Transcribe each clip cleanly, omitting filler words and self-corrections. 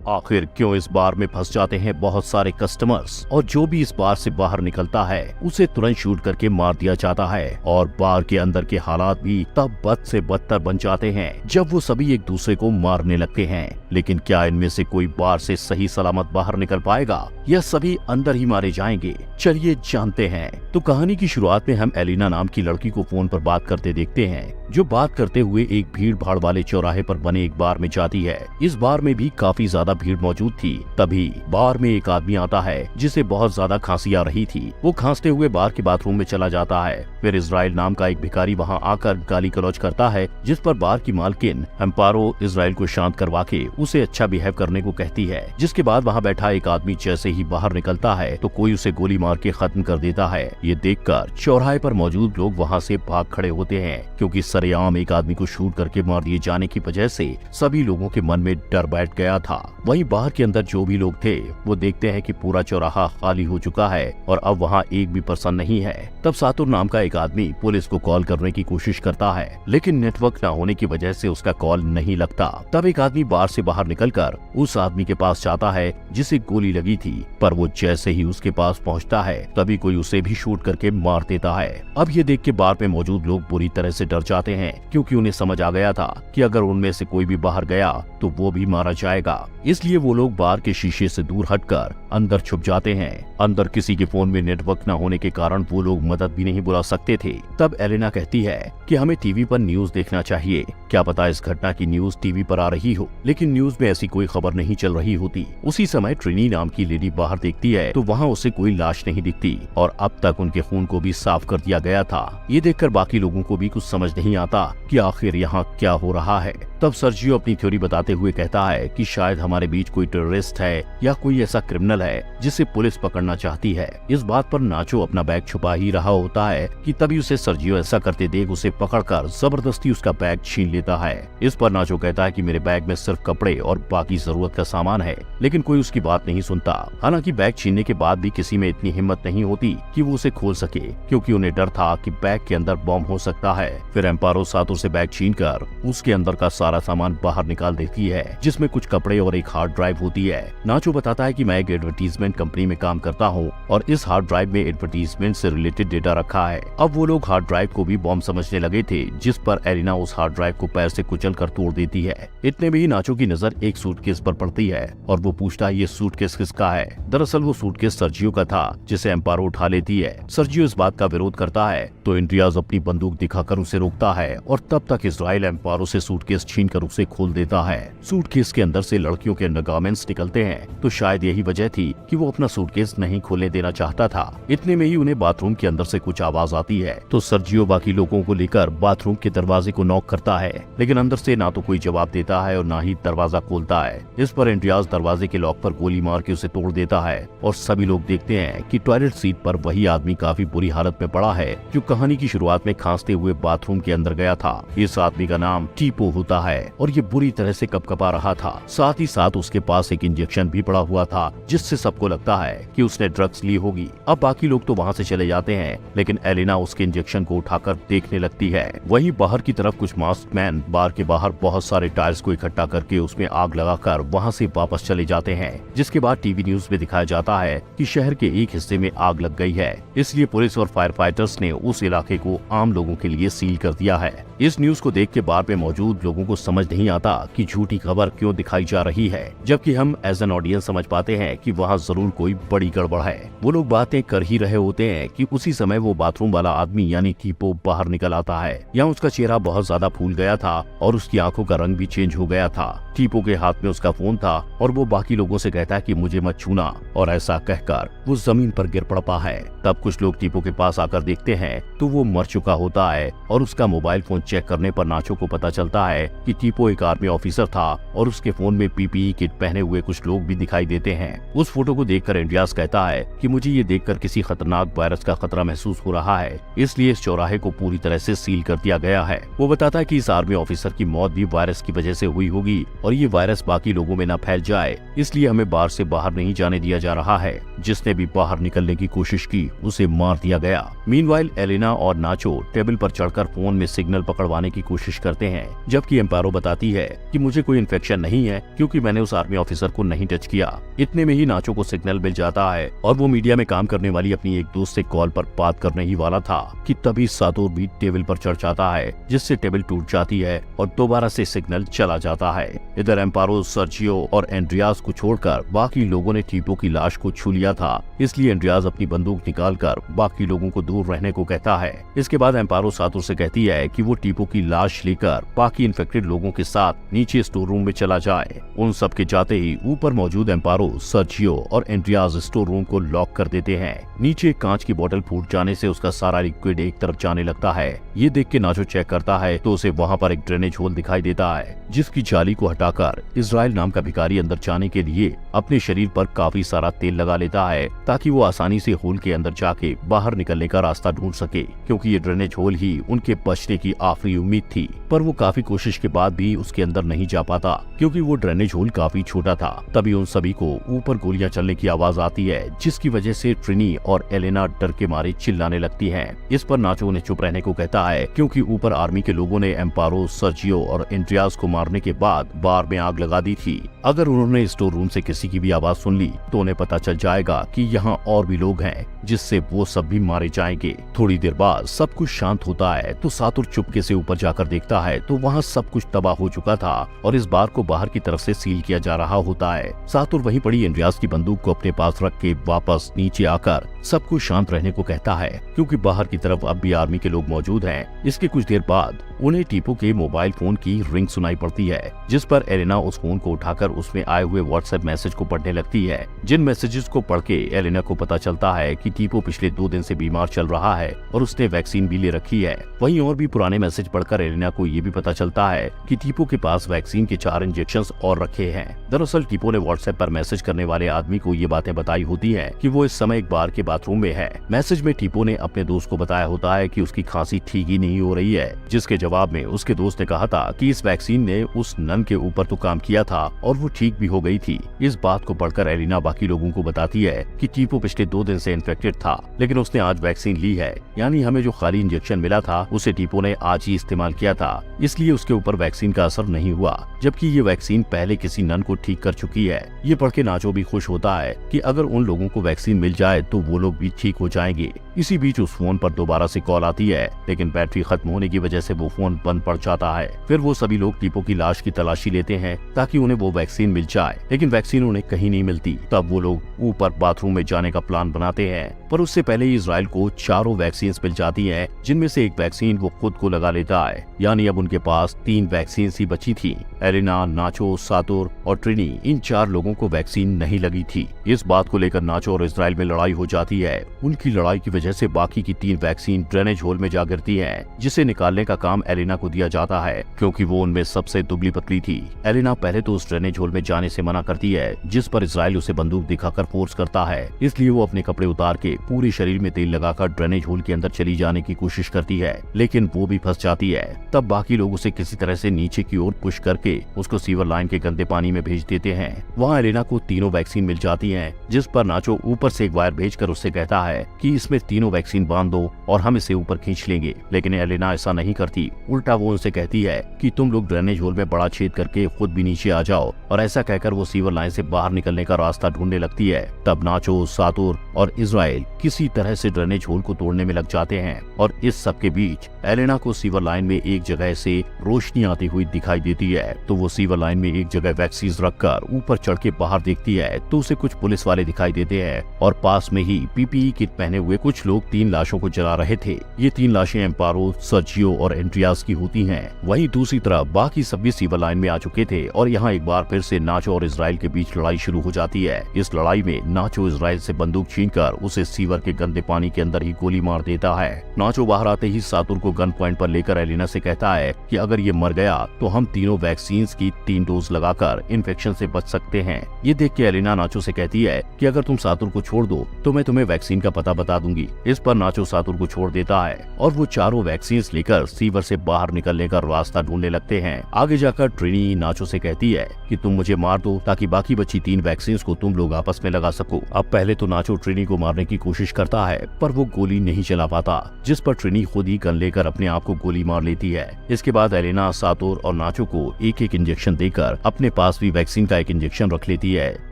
आखिर क्यों इस बार में फंस जाते हैं बहुत सारे कस्टमर्स और जो भी इस बार से बाहर निकलता है उसे तुरंत शूट करके मार दिया जाता है और बार के अंदर के हालात भी तब बद से बदतर बन जाते हैं जब वो सभी एक दूसरे को मारने लगते हैं। लेकिन क्या इनमें से कोई बार से सही सलामत बाहर निकल पाएगा या सभी अंदर ही मारे जाएंगे? चलिए जानते हैं। तो कहानी की शुरुआत में हम एलिना नाम की लड़की को फोन पर बात करते देखते हैं, जो बात करते हुए एक भीड़ भाड़ वाले चौराहे पर बने एक बार में जाती है। इस बार में भी काफी ज्यादा भीड़ मौजूद थी। तभी बार में एक आदमी आता है जिसे बहुत ज्यादा खांसी आ रही थी। वो खांसते हुए बार के बाथरूम में चला जाता है। फिर इजराइल नाम का एक भिखारी वहाँ आकर गाली गलौज करता है, जिस पर बार की मालकिन एम्पारो इजराइल को शांत करवा के उसे अच्छा बिहेव करने को कहती है। जिसके बाद वहाँ बैठा एक आदमी जैसे ही बाहर निकलता है तो कोई उसे गोली मार के खत्म कर देता है। ये देखकर चौराहे पर मौजूद लोग वहाँ से भाग खड़े होते हैं, क्योंकि सरेआम एक आदमी को शूट करके मार दिए जाने की वजह से सभी लोगों के मन में डर बैठ गया था। वहीं बाहर के अंदर जो भी लोग थे वो देखते हैं कि पूरा चौराहा खाली हो चुका है और अब वहाँ एक भी पर्सन नहीं है। तब सातुर नाम का एक आदमी पुलिस को कॉल करने की कोशिश करता है, लेकिन नेटवर्क न होने की वजह से उसका कॉल नहीं लगता। तब एक आदमी बार से बाहर निकलकर उस आदमी के पास जाता है जिसे गोली लगी थी, पर वो जैसे ही उसके पास पहुंचता है तभी कोई उसे भी शूट करके मार देता है। अब ये देख के बार में मौजूद लोग बुरी तरह से डर जाते हैं, क्योंकि उन्हें समझ आ गया था कि अगर उनमें से कोई भी बाहर गया तो वो भी मारा जाएगा। इसलिए वो लोग बार के शीशे से दूर हटकर अंदर छुप जाते हैं। अंदर किसी के फोन में नेटवर्क न होने के कारण वो लोग मदद भी नहीं बुला सकते थे। तब एलिना कहती है कि हमें टीवी पर न्यूज देखना चाहिए, क्या पता इस घटना की न्यूज टीवी पर आ रही हो। लेकिन न्यूज में ऐसी कोई खबर नहीं चल रही होती। उसी समय ट्रिनी नाम की लेडी बाहर देखती है तो वहाँ उसे कोई लाश नहीं दिखती और अब तक उनके खून को भी साफ कर दिया गया था। ये देखकर बाकी लोगों को भी कुछ समझ नहीं आता कि आखिर यहाँ क्या हो रहा है। तब सर्जियो अपनी थ्योरी बताते हुए कहता है कि शायद हमारे बीच कोई टेररिस्ट है या कोई ऐसा क्रिमिनल है जिसे पुलिस पकड़ना चाहती है। इस बात पर नाचो अपना बैग छुपा ही रहा होता है कि तभी उसे सर्जियो ऐसा करते देख उसे पकड़कर जबरदस्ती उसका बैग छीन लेता है। इस पर नाचो कहता है कि मेरे बैग में सिर्फ कपड़े और बाकी जरूरत का सामान है, लेकिन कोई उसकी बात नहीं सुनता। हालांकि बैग छीनने के बाद भी किसी में इतनी हिम्मत नहीं होती कि वो उसे खोल सके, क्योंकि उन्हें डर था कि बैग के अंदर बॉम्ब हो सकता है। फिर एम्पारो सातुर से बैग छीनकर उसके अंदर का सारा सामान बाहर निकाल देती है, जिसमें कुछ कपड़े और एक हार्ड ड्राइव होती है। नाचो बताता है कि मैं एक एडवर्टीजमेंट कंपनी में काम करता हूँ और इस हार्ड ड्राइव में एडवर्टीजमेंट से रिलेटेड डेटा रखा है। अब वो लोग हार्ड ड्राइव को भी बॉम्ब समझने लगे थे, जिस पर एलिना उस हार्ड ड्राइव को पैर से कुचल कर तोड़ देती है। इतने में ही नाचो की नजर एक सूटकेस पर पड़ती है और वो पूछता है ये सूटकेस किसका है। दरअसल वो सूटकेस सर्जियो का था, जिसे एम्पारो उठा लेती है। सर्जियो इस बात का विरोध करता है तो इंड्रियाज अपनी बंदूक दिखाकर उसे रोकता है और तब तक इजराइल एम्पारो से सूटकेस छीनकर उसे खोल देता है। सूटकेस के अंदर से लड़कियों के अंडरगारमेंट्स निकलते हैं, तो शायद यही वजह थी कि वो अपना सूटकेस नहीं खोलने देना चाहता था। इतने में ही उन्हें बाथरूम के अंदर से कुछ आवाज आती है, तो सर्जियो बाकी लोगों को लेकर बाथरूम के दरवाजे को नॉक करता है, लेकिन अंदर से ना तो कोई जवाब देता है और ना ही दरवाजा खोलता है। इस पर इंड्रियाज दरवाजे के लॉक पर गोली मार के उसे तोड़ देता है और सभी लोग देखते हैं कि टॉयलेट सीट पर वही आदमी काफी बुरी हालत में पड़ा है जो कहानी की शुरुआत में खांसते हुए बाथरूम के अंदर गया था। इस आदमी का नाम टीपो होता है और ये बुरी तरह से कपकपा रहा था। साथ ही साथ उसके पास एक इंजेक्शन भी पड़ा हुआ था, जिससे सबको लगता है कि उसने ड्रग्स ली होगी। अब बाकी लोग तो वहाँ से चले जाते हैं, लेकिन एलिना उसके इंजेक्शन को उठाकर देखने लगती है। वहीं बाहर की तरफ कुछ मास्क मैन बार के बाहर बहुत सारे टायर्स को इकट्ठा करके उसमें आग लगाकर वहाँ से वापस चले जाते हैं। जिसके बाद टीवी न्यूज में दिखाया जाता है कि शहर के एक हिस्से में आग लग गई है, इसलिए पुलिस और फायर फाइटर्स ने उस इलाके को आम लोगों के लिए सील कर दिया है। इस न्यूज को देख के बार में मौजूद लोगों को समझ नहीं आता कि झूठी खबर क्यों दिखाई जा रही है, जबकि हम एज एन ऑडियंस समझ पाते हैं कि वहाँ जरूर कोई बड़ी गड़बड़ है। वो लोग बातें कर ही रहे होते हैं कि उसी समय वो बाथरूम वाला आदमी यानी टीपो बाहर निकल आता है। यहाँ उसका चेहरा बहुत ज्यादा फूल गया था और उसकी आंखों का रंग भी चेंज हो गया था। टीपो के हाथ में उसका फोन था और वो बाकी लोगों से कहता है कि मुझे मत छूना, और ऐसा कहकर वो जमीन पर गिर पड़ता है। तब कुछ लोग टीपो के पास आकर देखते हैं तो वो मर चुका होता है और उसका मोबाइल फोन चेक करने पर नाचो को पता चलता है कि टीपो एक आर्मी ऑफिसर था और उसके फोन में पीपीई किट पहने हुए कुछ लोग भी दिखाई देते हैं। उस फोटो को देखकर इंडियास कहता है कि मुझे ये देखकर किसी खतरनाक वायरस का खतरा महसूस हो रहा है, इसलिए इस चौराहे को पूरी तरह से सील कर दिया गया है। वो बताता है कि इस आर्मी ऑफिसर की मौत भी वायरस की वजह से हुई होगी और ये वायरस बाकी लोगों में न फैल जाए, इसलिए हमें बार से बाहर नहीं जाने दिया जा रहा है। जिसने भी बाहर निकलने की कोशिश की उसे मार दिया गया। मीनवाइल एलिना और नाचो टेबल पर चढ़कर फोन में सिग्नल पकड़वाने की कोशिश करते हैं, जबकि एम्पारो बताती है कि मुझे कोई इन्फेक्शन नहीं है क्योंकि मैंने उस आर्मी ऑफिसर को नहीं टच किया। इतने में ही नाचो को सिग्नल मिल जाता है और वो मीडिया में काम करने वाली अपनी एक दोस्त से कॉल पर बात करने ही वाला था कि तभी सातोर भी टेबल पर चढ़ जाता है, जिससे टेबल टूट जाती है और दोबारा से सिग्नल चला जाता है। इधर एम्पारो सर्जियो और एंड्रियास को छोड़कर बाकी लोगों ने टीपो की लाश को छू लिया था, इसलिए एंड्रियास अपनी बंदूक निकालकर बाकी लोगों को दूर रहने को कहता है। इसके बाद एम्पारो सातोर से कहती है कि वो टीपो की लाश लेकर बाकी इन्फेक्टेड लोगों के साथ नीचे स्टोर रूम में चला जाए। उन सब के जाते ही ऊपर मौजूद एम्पारो, सर्जियो और एंड्रियास स्टोर रूम को लॉक कर देते हैं। नीचे कांच की बोतल फूट जाने से उसका सारा लिक्विड एक तरफ जाने लगता है। ये देख के नाचो चेक करता है तो उसे वहाँ पर एक ड्रेनेज होल दिखाई देता है, जिसकी जाली को हटाकर इजराइल नाम का भिखारी अंदर जाने के लिए अपने शरीर पर काफी सारा तेल लगा लेता है ताकि वो आसानी से होल के अंदर जाके बाहर निकलने का रास्ता ढूंढ सके, क्योंकि ये ड्रेनेज होल ही उनके बचने की आखिरी उम्मीद थी। पर वो काफी कोशिश के बाद भी उसके अंदर नहीं जा पाता क्योंकि वो ड्रेनेज होल काफी छोटा था। तभी उन सभी को ऊपर गोलियां चलने की आवाज आती है, जिसकी वजह से ट्रिनी और एलेना डर के मारे चिल्लाने लगती हैं। इस पर नाचो उन्हें चुप रहने को कहता है क्योंकि ऊपर आर्मी के लोगों ने एम्पारो, सर्जियो और एंड्रियास को मारने के बाद बार में आग लगा दी थी। अगर उन्होंने स्टोर रूम से किसी की भी आवाज सुन ली तो उन्हें पता चल जाएगा कि यहाँ और भी लोग हैं, जिससे वो सब भी मारे जाएंगे। थोड़ी देर बाद सब कुछ शांत होता है तो सातुर चुपके से ऊपर जाकर देखता है तो वहाँ सब कुछ तबाह हो चुका था और इस बार को बाहर की तरफ से सील किया जा रहा होता है। सातुर वहीं पड़ी एंड्रियास की बंदूक को अपने पास रख के वापस नीचे आकर सब कुछ शांत रहने को कहता है क्योंकि बाहर की तरफ अब भी आर्मी के लोग मौजूद हैं। इसके कुछ देर बाद उन्हें टीपो के मोबाइल फोन की रिंग सुनाई पड़ती है, जिस पर एलेना उस फोन को उठाकर उसमें आए हुए व्हाट्सएप मैसेज को पढ़ने लगती है। जिन मैसेजेस को पढ़ के एलेना को पता चलता है कि टीपो पिछले 2 दिन से बीमार चल रहा है और उसने वैक्सीन भी ले रखी है। वहीं और भी पुराने मैसेज पढ़कर एलेना को ये भी पता चलता है कि टीपो के पास वैक्सीन के 4 इंजेक्शंस और रखे हैं। दरअसल टीपो ने व्हाट्सएप पर मैसेज करने वाले आदमी को ये बातें बताई होती है कि वो इस समय एक बार के बाथरूम में है। मैसेज में टीपो ने अपने दोस्त को बताया होता है कि उसकी खांसी ठीक ही नहीं हो रही है, जिसके जवाब में उसके दोस्त ने कहा था कि इस वैक्सीन ने उस नन के ऊपर तो काम किया था और वो ठीक भी हो गई थी। इस बात को पढ़कर एलिना बाकी लोगों को बताती है कि टीपो पिछले 2 दिन से इन्फेक्टेड था, लेकिन उसने आज वैक्सीन ली है, यानी हमें जो खाली इंजेक्शन मिला था उसे टीपो ने आज ही इस्तेमाल किया था, इसलिए उसके ऊपर वैक्सीन का असर नहीं हुआ, जबकि ये वैक्सीन पहले किसी नन को ठीक कर चुकी है। ये पढ़ के नाचो भी खुश होता है कि अगर उन लोगों को वैक्सीन मिल जाए तो वो लोग भी ठीक हो जाएंगे। इसी बीच उस फोन पर दोबारा से कॉल आती है, लेकिन बैटरी खत्म होने की वजह से वो फोन बंद पड़ जाता है। फिर वो सभी लोग टीपो की लाश की तलाशी लेते हैं ताकि उन्हें वो वैक्सीन मिल जाए, लेकिन वैक्सीन उन्हें कहीं नहीं मिलती। तब वो लोग ऊपर बाथरूम में जाने का प्लान बनाते हैं, पर उससे पहले ही इजराइल को 4 वैक्सीन मिल जाती है, जिनमें से एक वैक्सीन वो खुद को लगा लेता है, यानी अब उनके पास 3 वैक्सीन ही बची थी। एलिना, नाचो, सातुर और ट्रिनी, इन 4 लोगों को वैक्सीन नहीं लगी थी। इस बात को लेकर नाचो और इजराइल में लड़ाई हो जाती है। उनकी लड़ाई की वजह से बाकी की 3 वैक्सीन ड्रेनेज होल में जा गिरती है, जिसे निकालने का काम एलिना को दिया जाता है क्योंकि वो उनमें सबसे दुबली पतली थी। एलिना पहले तो उस ड्रेनेज होल में जाने से मना करती है, जिस पर इजराइल उसे बंदूक दिखाकर फोर्स करता है, इसलिए वो अपने कपड़े उतार के पूरे शरीर में तेल लगाकर ड्रेनेज होल के अंदर चली जाने की कोशिश करती है, लेकिन वो भी फंस जाती है। तब बाकी लोग उसे किसी तरह से नीचे की ओर पुश करके उसको सीवर लाइन के गंदे पानी में भेज देते हैं। वहाँ एलिना को 3 वैक्सीन मिल जाती हैं, जिस पर नाचो ऊपर से एक वायर भेजकर उससे कहता है कि इसमें 3 वैक्सीन बांध दो और हम इसे ऊपर खींच लेंगे, लेकिन एलिना ऐसा नहीं करती। उल्टा वो उनसे कहती है कि तुम लोग ड्रेनेज होल में बड़ा छेद करके खुद भी नीचे आ जाओ, और ऐसा कहकर वो सीवर लाइन से बाहर निकलने का रास्ता ढूंढने लगती है। तब नाचो, सातुर और इजराइल किसी तरह से ड्रेनेज होल को तोड़ने में लग जाते हैं, और इस सब के बीच एलिना को सीवर लाइन में एक जगह से रोशनी आती हुई दिखाई देती है। तो वो सीवर लाइन में एक जगह वैक्सीन रखकर ऊपर चढ़ के बाहर देखती है तो उसे कुछ पुलिस वाले दिखाई देते हैं, और पास में ही पीपीई किट पहने हुए कुछ लोग 3 लाशों को जला रहे थे। ये 3 लाशें एम्पारो, सर्जियो और एंड्रियास की होती हैं। वहीं दूसरी तरफ बाकी सभी सीवर लाइन में आ चुके थे और यहाँ एक बार फिर से नाचो और इजराइल के बीच लड़ाई शुरू हो जाती है। इस लड़ाई में नाचो इजराइल से बंदूक छीनकर उसे सीवर के गंदे पानी के अंदर ही गोली मार देता है। नाचो बाहर आते ही सातुर को गन पॉइंट पर लेकर एलिना से कहता है कि अगर ये मर गया तो हम तीनों वैक्सीन की 3 डोज लगाकर इन्फेक्शन से बच सकते हैं। ये देख के एलिना नाचो से कहती है कि अगर तुम सातुर को छोड़ दो तो मैं तुम्हें वैक्सीन का पता बता दूंगी। इस पर नाचो सातुर को छोड़ देता है और वो 4 वैक्सीन लेकर सीवर से बाहर निकलने का रास्ता ढूंढने लगते हैं। आगे जाकर ट्रिनी नाचो से कहती है कि तुम मुझे मार दो ताकि बाकी बची 3 वैक्सीन को तुम लोग आपस में लगा सको। अब पहले तो नाचो ट्रिनी को मारने की कोशिश करता है, पर वो गोली नहीं चला पाता, जिस पर ट्रिनी खुद ही गन लेकर अपने आप को गोली मार लेती है। इसके बाद एलेना सातोर और नाचो को एक एक इंजेक्शन देकर अपने पास भी वैक्सीन का एक इंजेक्शन रख लेती है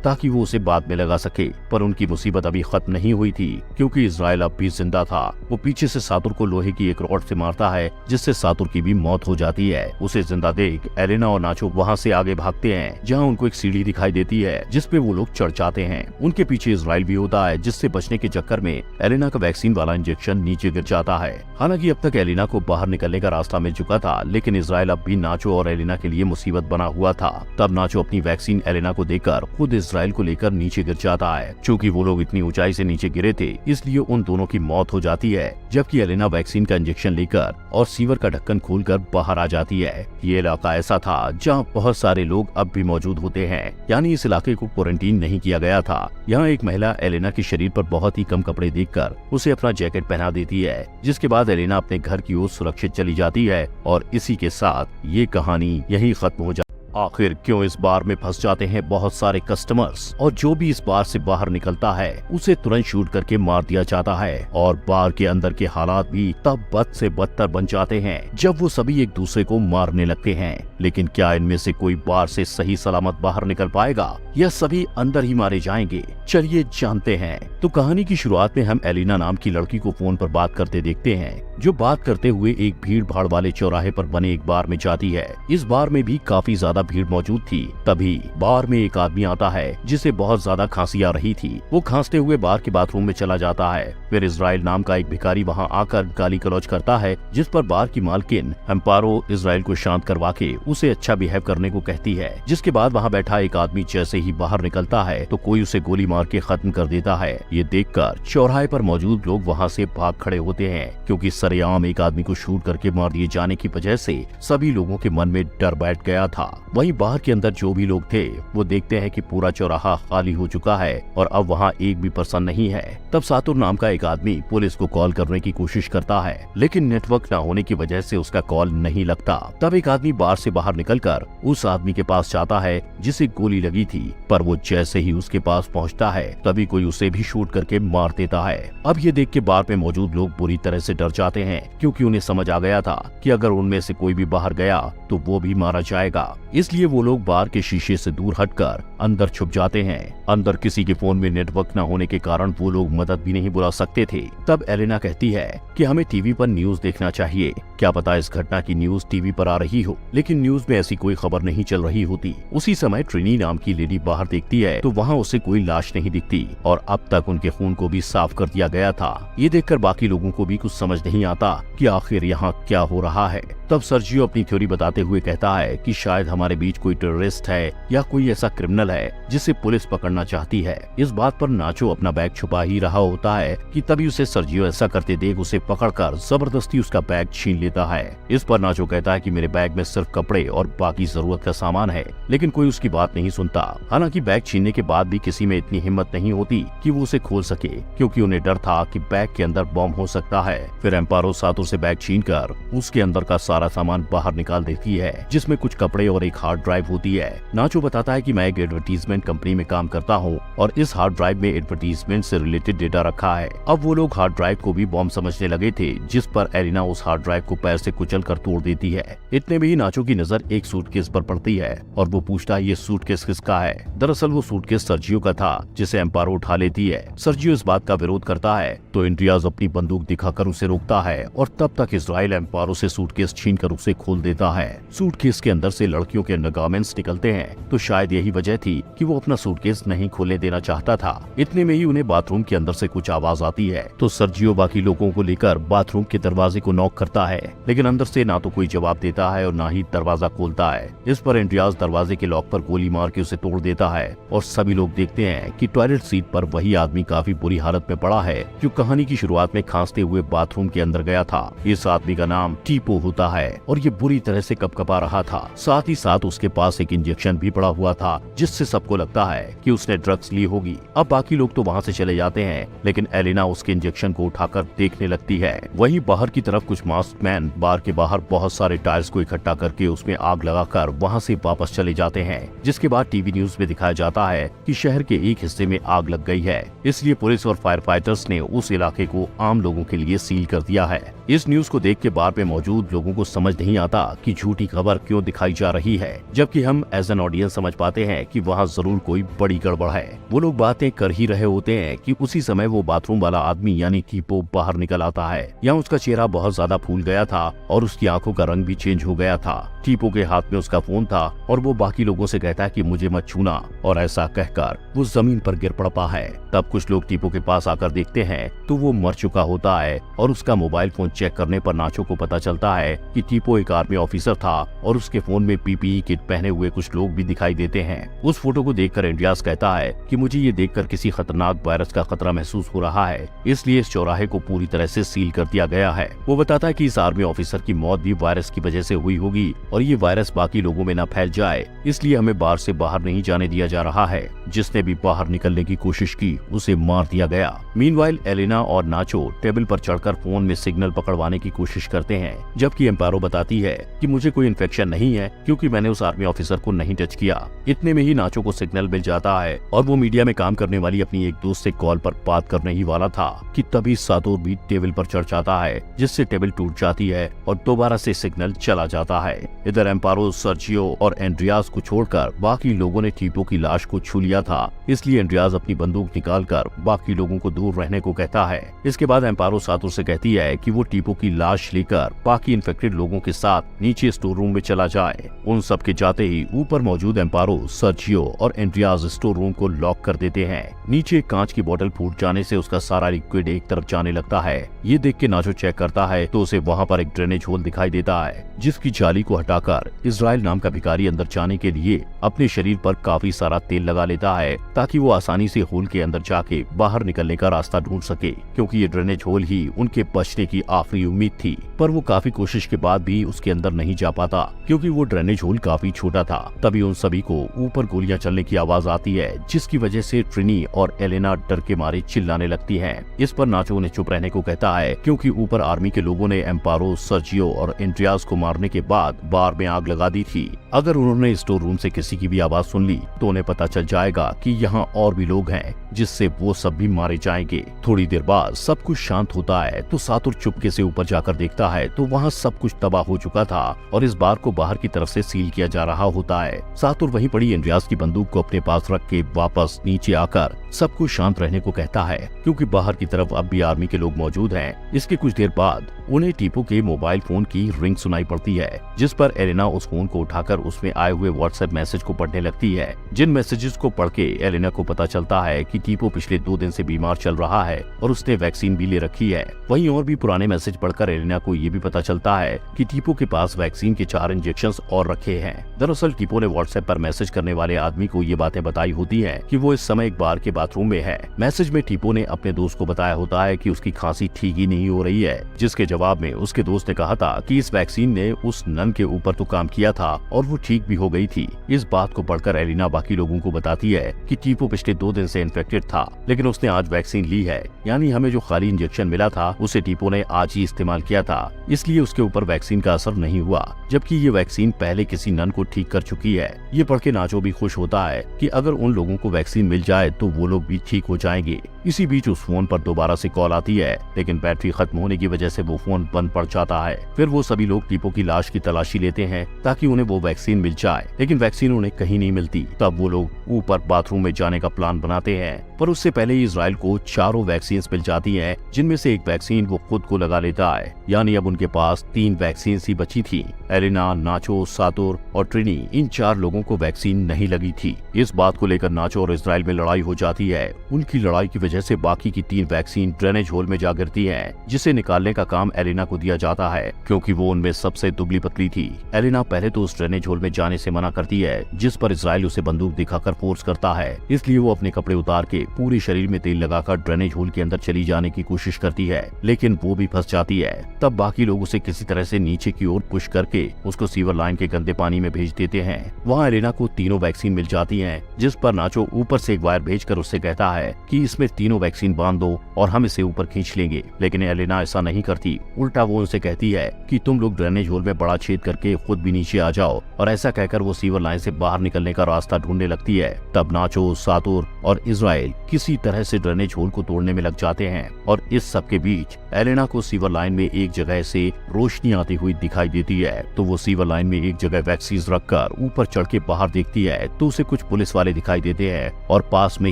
ताकि वो उसे बाद में लगा सके। पर उनकी मुसीबत अभी खत्म नहीं हुई थी, क्योंकि इजराइल अब भी जिंदा था। वो पीछे से सातुर को लोहे की एक रॉड से मारता है, जिससे सातुर की भी मौत हो जाती है। उसे जिंदा देख एलेना और नाचो वहाँ से आगे भागते हैं, जहाँ उनको एक सीढ़ी दिखाई देती है जिसपे वो लोग चढ़ जाते हैं। उनके पीछे इजराइल भी होता है, जिससे बचने के चक्कर में एलेना का वैक्सीन वाला इंजेक्शन नीचे गिर जाता है। हालांकि अब तक एलेना को बाहर निकलने का रास्ता मिल चुका था, लेकिन इजराइल अब भी नाचो और एलेना के लिए मुसीबत बना हुआ था। तब नाचो अपनी वैक्सीन एलेना को देकर खुद इजराइल को लेकर नीचे गिर जाता है। चूँकि वो लोग इतनी ऊंचाई से नीचे गिरे थे, इसलिए उन दोनों की मौत हो जाती है, जबकि एलेना वैक्सीन का इंजेक्शन लेकर और सीवर का ढक्कन खोलकर बाहर आ जाती है। ये इलाका ऐसा था जहाँ बहुत सारे लोग अब भी मौजूद होते हैं, यानी इस इलाके को क्वारंटीन नहीं किया गया था। यहाँ एक महिला एलेना के शरीर पर बहुत ही कम कपड़े देखकर उसे अपना जैकेट पहना देती है, जिसके बाद एलेना अपने घर की ओर सुरक्षित चली जाती है। और इसी के साथ ये कहानी यही खत्म हो जाती है। आखिर क्यों इस बार में फंस जाते हैं बहुत सारे कस्टमर्स, और जो भी इस बार से बाहर निकलता है उसे तुरंत शूट करके मार दिया जाता है। और बार के अंदर के हालात भी तब बद से बदतर बन जाते हैं जब वो सभी एक दूसरे को मारने लगते हैं। लेकिन क्या इनमें से कोई बार से सही सलामत बाहर निकल पाएगा या सभी अंदर ही मारे जाएंगे? चलिए जानते हैं। तो कहानी की शुरुआत में हम एलिना नाम की लड़की को फोन पर बात करते देखते हैं, जो बात करते हुए एक भीड़ भाड़ वाले चौराहे पर बने एक बार में जाती है। इस बार में भी काफी ज्यादा भीड़ मौजूद थी। तभी बार में एक आदमी आता है जिसे बहुत ज्यादा खांसी आ रही थी। वो खांसते हुए बार के बाथरूम में चला जाता है। फिर इजराइल नाम का एक भिखारी वहाँ आकर गाली गलौज करता है, जिस पर बार की मालकिन एम्पारो इजराइल को शांत करवा के उसे अच्छा बिहेव करने को कहती है। जिसके बाद वहाँ बैठा एक आदमी जैसे ही बाहर निकलता है तो कोई उसे गोली मार के खत्म कर देता है। ये देखकर चौराहे पर मौजूद लोग वहाँ से भाग खड़े होते हैं, क्योंकि सरेआम एक आदमी को शूट करके मार दिए जाने की वजह से सभी लोगों के मन में डर बैठ गया था। वहीं बाहर के अंदर जो भी लोग थे वो देखते हैं कि पूरा चौराहा खाली हो चुका है और अब वहाँ एक भी पर्सन नहीं है। तब सातुर नाम का एक आदमी पुलिस को कॉल करने की कोशिश करता है, लेकिन नेटवर्क न होने की वजह से उसका कॉल नहीं लगता। तब एक आदमी बार से बाहर निकलकर उस आदमी के पास जाता है जिसे गोली लगी थी, पर वो जैसे ही उसके पास पहुंचता है तभी कोई उसे भी शूट करके मार देता है। अब ये देख के बार में मौजूद लोग बुरी तरह से डर जाते हैं, क्योंकि उन्हें समझ आ गया था कि अगर उनमें से कोई भी बाहर गया तो वो भी मारा जाएगा। इसलिए वो लोग बार के शीशे से दूर हटकर अंदर छुप जाते हैं। अंदर किसी के फोन में नेटवर्क न होने के कारण वो लोग मदद भी नहीं बुला सकते थे। तब एलेना कहती है कि हमें टीवी पर न्यूज देखना चाहिए, क्या पता इस घटना की न्यूज टीवी पर आ रही हो। लेकिन न्यूज में ऐसी कोई खबर नहीं चल रही होती। उसी समय ट्रिनी नाम की लेडी बाहर देखती है तो वहाँ उसे कोई लाश नहीं दिखती, और अब तक उनके खून को भी साफ कर दिया गया था। ये देखकर बाकी लोगों को भी कुछ समझ नहीं आता कि आखिर यहाँ क्या हो रहा है। तब सर्जियो अपनी थ्योरी बताते हुए कहता है कि शायद हमारे बीच कोई टेररिस्ट है या कोई ऐसा क्रिमिनल है जिसे पुलिस पकड़ना चाहती है। इस बात पर नाचो अपना बैग छुपा ही रहा होता है कि तभी उसे सर्जियो ऐसा करते देख उसे पकड़कर जबरदस्ती उसका बैग छीन लेता है। इस पर नाचो कहता है कि मेरे बैग में सिर्फ कपड़े और बाकी जरूरत का सामान है, लेकिन कोई उसकी बात नहीं सुनता। हालांकि बैग छीनने के बाद भी किसी में इतनी हिम्मत नहीं होती कि वो उसे खोल सके, क्योंकि उन्हें डर था कि बैग के अंदर बॉम्ब हो सकता है। फिर एम्पारो सातुर से बैग छीनकर उसके अंदर का सारा सामान बाहर निकाल देती है, जिसमें कुछ कपड़े और एक हार्ड ड्राइव होती है। नाचो बताता है कि मैं एक एडवर्टीजमेंट कंपनी में काम करता हूँ और इस हार्ड ड्राइव में एडवर्टीजमेंट से रिलेटेड डेटा रखा है। अब वो लोग हार्ड ड्राइव को भी बॉम्ब समझने लगे थे, जिस पर एलिना उस हार्ड ड्राइव को पैर से कुचल कर तोड़ देती है। इतने में ही नाचो की नजर एक सूटकेस पर पड़ती है और वो पूछता है ये सूटकेस किसका है। दरअसल वो सूटकेस सर्जियो का था, जिसे एम्पारो उठा लेती है। सर्जियो इस बात का विरोध करता है तो इंड्रियाज अपनी बंदूक दिखाकर उसे रोकता है, और तब तक इजराइल एम्पारो से सूटकेस छीनकर उसे खोल देता है। सूटकेस के अंदर से लड़कियों के अंडरगारमेंट्स निकलते हैं, तो शायद यही वजह थी कि वो अपना सूटकेस नहीं खोलने देना चाहता था। इतने में ही उन्हें बाथरूम के अंदर से कुछ आवाज आती है, तो सर्जियो बाकी लोगों को लेकर बाथरूम के दरवाजे को नॉक करता है, लेकिन अंदर से ना तो कोई जवाब देता है और ना ही दरवाजा खोलता है। इस पर इंड्रियाज दरवाजे के लॉक पर गोली मार के उसे तोड़ देता है, और सभी लोग देखते हैं कि टॉयलेट सीट पर वही आदमी काफी बुरी हालत में पड़ा है जो कहानी की शुरुआत में खांसते हुए बाथरूम के अंदर गया था। इस आदमी का नाम टीपो होता है और ये बुरी तरह से कपकपा रहा था। साथ ही साथ उसके पास एक इंजेक्शन भी पड़ा हुआ था, जिससे सबको लगता है कि उसने ड्रग्स ली होगी। अब बाकी लोग तो वहाँ से चले जाते हैं, लेकिन एलिना उसके इंजेक्शन को उठाकर देखने लगती है। वहीं बाहर की तरफ कुछ मास्क मैन बार के बाहर बहुत सारे टायर्स को इकट्ठा करके उसमें आग लगाकर वहाँ से वापस चले जाते हैं। जिसके बाद टीवी न्यूज में दिखाया जाता है कि शहर के एक हिस्से में आग लग गई है, इसलिए पुलिस और फायर फाइटर्स ने उस इलाके को आम लोगों के लिए सील कर दिया है। इस न्यूज को देख के बार में मौजूद लोगों को समझ नहीं आता कि झूठी खबर क्यों दिखाई जा रही है, जबकि हम एज एन ऑडियंस समझ पाते हैं कि वहाँ जरूर कोई बड़ी गड़बड़ है। वो लोग बातें कर ही रहे होते हैं कि उसी समय वो बाथरूम वाला आदमी यानी टीपो बाहर निकल आता है। यहाँ उसका चेहरा बहुत ज्यादा फूल गया था और उसकी आंखों का रंग भी चेंज हो गया था। टीपो के हाथ में उसका फोन था और वो बाकी लोगों से कहता है कि मुझे मत छूना, और ऐसा कहकर वो जमीन पर गिर पड़ता है। तब कुछ लोग टीपो के पास आकर देखते हैं तो वो मर चुका होता है और उसका मोबाइल फोन चेक करने पर नाचो को पता चलता है कि टीपो एक आर्मी ऑफिसर था और उसके फोन में पीपीई किट पहने हुए कुछ लोग भी दिखाई देते हैं। उस फोटो को देखकर एंड्रियास कहता है कि मुझे ये देखकर किसी खतरनाक वायरस का खतरा महसूस हो रहा है, इसलिए इस चौराहे को पूरी तरह से सील कर दिया गया है। वो बताता है कि इस आर्मी ऑफिसर की मौत भी वायरस की वजह से हुई होगी और ये वायरस बाकी लोगों में न फैल जाए, इसलिए हमें बार से बाहर नहीं जाने दिया जा रहा है। जिसने भी बाहर निकलने की कोशिश की उसे मार दिया गया। मीनवाइल एलेना और नाचो टेबल पर चढ़कर फोन में सिग्नल पकड़वाने की कोशिश करते हैं, जबकि एम्पारो बताती है कि मुझे कोई इन्फेक्शन नहीं है क्योंकि मैंने उस आर्मी ऑफिसर को नहीं टच किया। इतने में ही नाचो को सिग्नल मिल जाता है और वो मीडिया में काम करने वाली अपनी एक दोस्त से कॉल पर बात करने ही वाला था कि तभी सातोर भी टेबल पर चढ़ जाता है, जिससे टेबल टूट जाती है और दोबारा से सिग्नल चला जाता है। इधर एम्पारो, सर्जियो और एंड्रियास को छोड़कर बाकी लोगों ने टीपो की लाश को छू लिया था, इसलिए एंड्रियास अपनी बंदूक निकालकर बाकी लोगों को दूर रहने को कहता है। इसके बाद एम्पारो सातोर से कहती है कि वो टीपो की लाश लेकर बाकी इन्फेक्टेड लोगों के साथ नीचे स्टोर रूम में चला जाए। उन सब के जाते ही ऊपर मौजूद एम्पारो, सर्जियो और एंड्रियास स्टोर रूम को लॉक कर देते हैं। नीचे कांच की बोतल फूट जाने से उसका सारा लिक्विड एक तरफ जाने लगता है। ये देख के नाचो चेक करता है तो उसे वहाँ पर एक ड्रेनेज होल दिखाई देता है, जिसकी जाली को हटाकर इजराइल नाम का भिखारी अंदर जाने के लिए अपने शरीर पर काफी सारा तेल लगा लेता है ताकि वो आसानी से होल के अंदर जाके बाहर निकलने का रास्ता ढूंढ सके, क्योंकि ये ड्रेनेज होल ही उनके बचने की आखिरी उम्मीद थी। पर वो काफी कोशिश के बाद भी उसके अंदर नहीं जा पाता क्योंकि वो ड्रेनेज होल काफी छोटा था। तभी उन सभी को ऊपर गोलियां चलने की आवाज आती है, जिसकी वजह से ट्रिनी और एलेना डर के मारे चिल्लाने लगती हैं। इस पर नाचो उन्हें चुप रहने को कहता है क्योंकि ऊपर आर्मी के लोगों ने एम्पारो, सर्जियो और एंड्रियास को मारने के बाद बार में आग लगा दी थी। अगर उन्होंने स्टोर रूम से किसी की भी आवाज सुन ली तो उन्हें पता चल जाएगा कि यहाँ और भी लोग हैं, जिससे वो सब भी मारे जाएंगे। थोड़ी देर बाद सब कुछ शांत होता है तो सातुर चुपके से ऊपर जाकर देखता है तो वहाँ सब कुछ तबाह हो चुका था और इस बार को बाहर की तरफ से सील किया जा रहा होता है। सातुर वहीं पड़ी एंड्रियास की बंदूक को अपने पास रख के वापस नीचे आकर सब कुछ शांत रहने को कहता है, क्योंकि बाहर की तरफ अब भी आर्मी के लोग मौजूद हैं। इसके कुछ देर बाद उन्हें टीपो के मोबाइल फोन की रिंग सुनाई पड़ती है, जिस पर एलेना उस फोन को उठाकर उसमें आए हुए व्हाट्सएप मैसेज को पढ़ने लगती है। जिन मैसेजेस को पढ़ के एलेना को पता चलता है कि टीपो पिछले 2 दिन से बीमार चल रहा है और उसने वैक्सीन भी ले रखी है। वहीं और भी पुराने मैसेज पढ़कर एलेना को ये भी पता चलता है कि टीपो के पास वैक्सीन के 4 इंजेक्शंस और रखे हैं। दरअसल टीपो ने व्हाट्सएप पर मैसेज करने वाले आदमी को ये बातें बताई होती है कि वो इस समय एक बार के बाथरूम में है। मैसेज में टीपो ने अपने दोस्त को बताया होता है कि उसकी खांसी ठीक ही नहीं हो रही है, जिसके जवाब में उसके दोस्त ने कहा था कि इस वैक्सीन ने उस नन के ऊपर तो काम किया था और वो ठीक भी हो गई थी। इस बात को पढ़कर एलिना बाकी लोगों को बताती है कि टीपो पिछले 2 दिन से इन्फेक्टेड था, लेकिन उसने आज वैक्सीन ली है, यानी हमें जो खाली इंजेक्शन मिला था उसे टीपो ने आज ही इस्तेमाल किया था, इसलिए उसके ऊपर वैक्सीन का असर नहीं हुआ, जबकि ये वैक्सीन पहले किसी नन को ठीक कर चुकी है। ये पढ़ के नाचो भी खुश होता है कि अगर उन लोगों को वैक्सीन मिल जाए तो वो लोग भी ठीक हो जाएंगे। इसी बीच उस फोन पर दोबारा से कॉल आती है, लेकिन बैटरी खत्म होने की वजह से वो फोन बंद पड़ जाता है। फिर वो सभी लोग टीपो की लाश की तलाशी लेते हैं ताकि उन्हें वो वैक्सीन मिल जाए, लेकिन वैक्सीन उन्हें कहीं नहीं मिलती। तब वो लोग ऊपर बाथरूम में जाने का प्लान बनाते हैं, पर उससे पहले ही इजराइल को 4 वैक्सीन मिल जाती हैं, जिनमें से एक वैक्सीन वो खुद को लगा लेता है, यानी अब उनके पास 3 वैक्सीन ही बची थी। एलिना, नाचो, सातुर और ट्रिनी, इन 4 लोगों को वैक्सीन नहीं लगी थी। इस बात को लेकर नाचो और इजराइल में लड़ाई हो जाती है। उनकी लड़ाई की वजह से बाकी की 3 वैक्सीन ड्रेनेज होल में जा गिरती है, जिसे निकालने का काम एलिना को दिया जाता है, क्योंकि वो उनमें सबसे दुबली पतली थी। एलिना पहले तो उस ड्रेनेज होल में जाने से मना करती है, जिस पर इजराइल उसे बंदूक दिखाकर फोर्स करता है, इसलिए वो अपने कपड़े उतार के पूरे शरीर में तेल लगाकर ड्रेनेज होल के अंदर चली जाने की कोशिश करती है, लेकिन वो भी फंस जाती है। तब बाकी लोग उसे किसी तरह से नीचे की ओर पुश करके उसको सीवर लाइन के गंदे पानी में भेज देते हैं। वहाँ एलिना को 3 वैक्सीन मिल जाती हैं, जिस पर नाचो ऊपर से एक वायर भेजकर उससे कहता है कि इसमें 3 वैक्सीन बांध दो और हम इसे ऊपर खींच लेंगे, लेकिन एलिना ऐसा नहीं करती। उल्टा वो उनसे कहती है कि तुम लोग ड्रेनेज होल में बड़ा छेद करके खुद भी नीचे आ जाओ, और ऐसा कहकर वो सीवर लाइन से बाहर निकलने का रास्ता ढूंढने लगती है। तब नाचो, सातुर और इजराइल किसी तरह से ड्रेनेज होल को तोड़ने में लग जाते हैं। और इस सब के बीच एलेना को सीवर लाइन में एक जगह से रोशनी आती हुई दिखाई देती है, तो वो सीवर लाइन में एक जगह वैक्सीज रखकर ऊपर चढ़ के बाहर देखती है तो उसे कुछ पुलिस वाले दिखाई देते हैं और पास में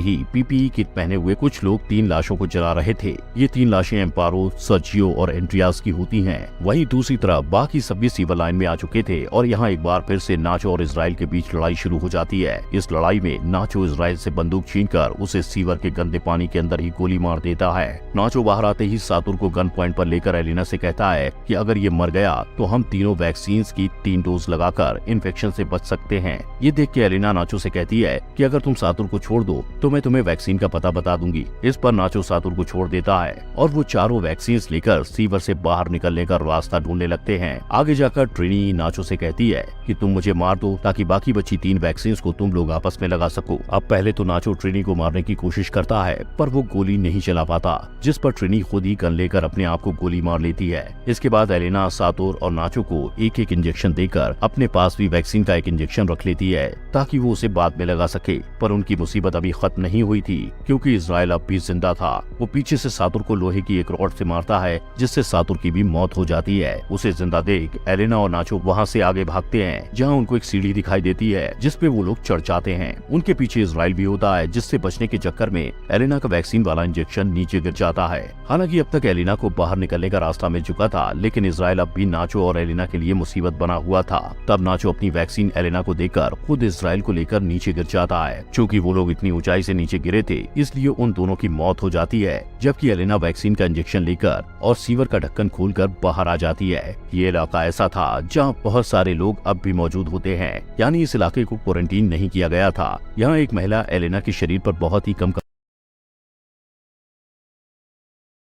ही पीपीई किट पहने हुए कुछ लोग 3 लाशों को जला रहे थे। ये 3 लाशें एम्पारो, सर्जियो और एंड्रियास की होती हैं। वहीं दूसरी तरफ बाकी सब भी सीवर लाइन में आ चुके थे और यहाँ एक बार फिर से नाचो और इजराइल के बीच लड़ाई शुरू हो जाती है। इस लड़ाई में नाचो इजराइल से बंदूक छीनकर उसे सीवर के गंदे पानी के अंदर ही गोली मार देता है। नाचो बाहर आते ही सातुर को गन पॉइंट पर लेकर एलेना से कहता है कि अगर ये मर गया तो हम तीनों वैक्सीन की 3 डोज लगाकर इन्फेक्शन से बच सकते हैं। ये देख के एलेना नाचो से कहती है कि अगर तुम सातुर को छोड़ दो तो मैं तुम्हें वैक्सीन का पता बता दूंगी। इस पर नाचो सातुर को छोड़ देता है और वो चारों वैक्सीन लेकर सीवर से बाहर निकलने का रास्ता ढूंढने लगते हैं। आगे जाकर ट्रिनी नाचो से कहती है कि तुम मुझे मार दो ताकि बाकी बची 3 वैक्सीन को तुम लोग आपस में लगा सको। अब पहले तो नाचो ट्रिनी को मारने की कोशिश करता है पर वो गोली नहीं चला पाता, जिस पर ट्रिनी खुद ही गन लेकर अपने आप को गोली मार लेती है। इसके बाद एलेना सातुर और नाचो को एक एक इंजेक्शन देकर अपने पास भी वैक्सीन का एक इंजेक्शन रख लेती है ताकि वो उसे बाद में लगा सके। पर उनकी मुसीबत अभी खत्म नहीं हुई थी क्योंकि इजराइल अब भी जिंदा था। वो पीछे से सातुर को लोहे की एक रॉड से मारता है जिससे सातुर की भी मौत हो जाती है। उसे जिंदा देख एलेना और नाचो वहाँ से आगे भागते हैं जहाँ उनको एक सीढ़ी दिखाई देती है जिसपे वो लोग चढ़ जाते हैं। उनके पीछे इजराइल भी होता है जिससे बचने के चक्कर में एलेना का वैक्सीन वाला इंजेक्शन नीचे गिर जाता है। हालांकि अब तक एलेना को बाहर निकलने का रास्ता मिल चुका था लेकिन इजराइल अब भी नाचो और एलेना के लिए मुसीबत बना हुआ था। तब नाचो अपनी वैक्सीन एलेना को देकर खुद इजराइल को लेकर नीचे गिर जाता है। चूँकि वो लोग इतनी ऊंचाई से नीचे गिरे थे इसलिए उन दोनों की मौत हो जाती है, जबकि एलेना वैक्सीन का इंजेक्शन लेकर और सीवर का ढक्कन खोलकर बाहर आ जाती है। ये इलाका ऐसा था जहाँ बहुत सारे लोग अब भी मौजूद होते हैं, यानी इस इलाके को क्वारंटीन नहीं किया गया था। यहाँ एक महिला एलेना के शरीर पर बहुत ही कम